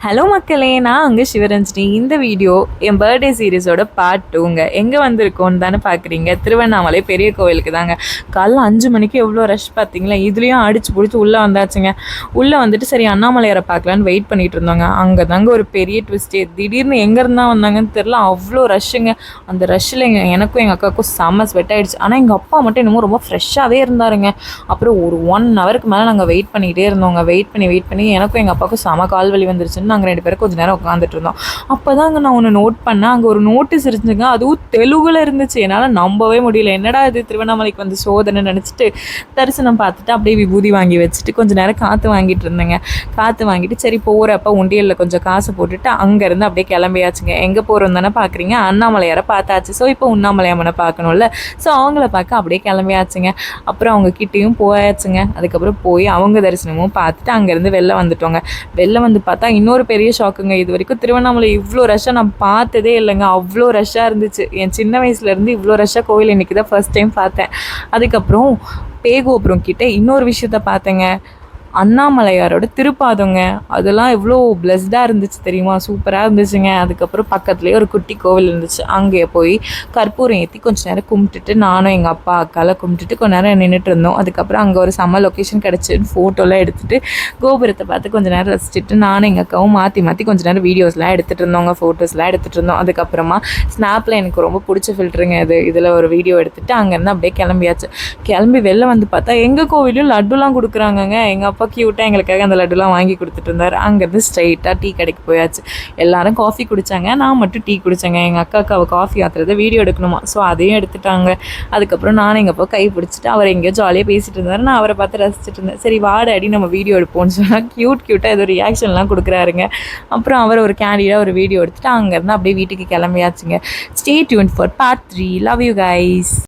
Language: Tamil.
ஹலோ மக்களே, நான் அங்கே சிவரஞ்சனி. இந்த வீடியோ என் பர்த்டே சீரீஸோட பார்ட் 2ங்க. எங்கே வந்திருக்கோன்னு தானே பார்க்குறீங்க? திருவண்ணாமலை பெரிய கோவிலுக்கு தாங்க. காலைல 5 மணிக்கு எவ்வளோ ரஷ் பார்த்தீங்களா? இதுலேயும் அடிச்சு பிடிச்சி உள்ளே வந்தாச்சுங்க. உள்ளே வந்துட்டு சரி அண்ணாமலையாரை பார்க்கலான்னு வெயிட் பண்ணிட்டு இருந்தோங்க. அங்கே தாங்க ஒரு பெரிய ட்விஸ்டே. திடீர்னு எங்கேருந்தா வந்தாங்கன்னு தெரில, அவ்வளோ ரஷ்ஷுங்க. அந்த ரஷ்ஷில் எனக்கும் எங்கள் அக்காவுக்கும் செம்ம ஸ்வெட் ஆகிடுச்சு. ஆனால் எங்கள் அப்பா மட்டும் என்னமோ ரொம்ப ஃப்ரெஷ்ஷாகவே இருந்தாருங்க. அப்புறம் ஒரு 1 ஹவருக்கு மேலே நாங்கள் வெயிட் பண்ணிகிட்டே இருந்தோங்க. வெயிட் பண்ணி எனக்கும் எங்கள் அப்பாவுக்கும் செம கால் வலி வந்துருச்சுன்னு நாங்கள் 2 பேரும் கொஞ்சம் நேரம் உட்காந்துட்டு இருந்தோம். அப்போ தாங்க நான் ஒன்று நோட் பண்ணேன். அங்கே ஒரு நோட்டீஸ் இருந்துச்சுங்க. அதுவும் தெலுங்குல இருந்துச்சு. என்னால் நம்பவே முடியல. என்னடா இது திருவண்ணாமலைக்கு வந்து சோதனை நினச்சிட்டு தரிசனம் பார்த்துட்டு அப்படியே விபூதி வாங்கி வச்சுட்டு கொஞ்சம் நேரம் காற்று வாங்கிட்டு இருந்தேங்க. காற்று வாங்கிட்டு சரி போகிறப்ப உண்டியலில் கொஞ்சம் காசு போட்டுட்டு அங்கேருந்து அப்படியே கிளம்பியாச்சுங்க. எங்கே போகிறோம் தானே பார்க்குறீங்க? அண்ணாமலையாரை பார்த்தாச்சு. ஸோ இப்போ உண்ணாமலையாமனை பார்க்கணும்ல. ஸோ அவங்கள பார்க்க அப்படியே கிளம்பியாச்சுங்க. அப்புறம் அவங்க கிட்டேயும் போயாச்சுங்க. அதுக்கப்புறம் போய் அவங்க தரிசனமும் பார்த்துட்டு அங்கேருந்து வெளில வந்துட்டோங்க. வெளில வந்து பார்த்தா இன்னொரு பெரிய ஷாக்குங்க. இது வரைக்கும் திருவண்ணாமலை இவ்வளோ ரஷ்ஷாக நான் பார்த்ததே இல்லைங்க. அவ்வளோ ரஷ்ஷாக இருந்துச்சு. என் சின்ன வயசுலேருந்து இவ்வளோ ரஷ்ஷாக கோவில் இன்றைக்கி தான் ஃபர்ஸ்ட் டைம் பார்த்தேன். அதுக்கப்புறம் பேகோபுரம் கிட்டே இன்னொரு விஷயத்த பார்த்தேங்க. அண்ணாமலையாரோட திருப்பாதங்க. அதெல்லாம் எவ்வளோ பிளஸ்டாக இருந்துச்சு தெரியுமா? சூப்பராக இருந்துச்சுங்க. அதுக்கப்புறம் பக்கத்துலேயே ஒரு குட்டி கோவில் இருந்துச்சு. அங்கே போய் கற்பூரம் ஏற்றி கொஞ்சம் நேரம் கும்பிட்டுட்டு நானும் எங்கள் அப்பா அக்காலாம் கும்பிட்டுட்டு கொஞ்ச நேரம் நின்றுட்டு இருந்தோம். அதுக்கப்புறம் அங்கே ஒரு செம்ம லொக்கேஷன் கிடச்சி ஃபோட்டோலாம் எடுத்துகிட்டு கோபுரத்தை பார்த்து கொஞ்சம் நேரம் ரசிச்சுட்டு நானும் எங்கள் அக்காவும் மாற்றி கொஞ்சம் நேரம் வீடியோஸ்லாம் எடுத்துகிட்டு இருந்தோங்க. ஃபோட்டோஸ்லாம் எடுத்துகிட்டு இருந்தோம். அதுக்கப்புறமா ஸ்னாப்பில் எனக்கு ரொம்ப பிடிச்ச ஃபில்ட்ருங்க இது. இதில் ஒரு வீடியோ எடுத்துகிட்டு அங்கேருந்து அப்படியே கிளம்பியாச்சு. கிளம்பி வெளில வந்து பார்த்தா எங்கள் கோவிலையும் லட்டுலாம் கொடுக்குறாங்கங்க. எங்கள் அப்பா க்யூட்டாக எங்களுக்காக அந்த லட்டுலாம் வாங்கி கொடுத்துட்டு இருந்தார். அங்கேருந்து ஸ்ட்ரைட்டாக டீ கடைக்கு போயாச்சு. எல்லாரும் காஃபி குடித்தாங்க. நான் மட்டும் டீ குடித்தேங்க. எங்கள் அக்காவுக்கு அவள் காஃபி ஆற்றுறதை வீடியோ எடுக்கணுமா, ஸோ அதையும் எடுத்துட்டாங்க. அதுக்கப்புறம் நானும் எங்கள் அப்பா கை பிடிச்சிட்டு அவர் எங்கேயோ ஜாலியாக பேசிகிட்டு இருந்தார். நான் அவரை பார்த்து ரசிச்சுட்டு இருந்தேன். சரி வாட அடி நம்ம வீடியோ எடுப்போம்னு சொன்னால் க்யூட்டாக ஏதோ ரியாக்ஷன்லாம் கொடுக்குறாருங்க. அப்புறம் அவர் ஒரு கேண்டிடாக ஒரு வீடியோ எடுத்துகிட்டு அங்கேருந்து அப்படியே வீட்டுக்கு கிளம்பியாச்சுங்க. Stay tuned for part 3. Love you guys.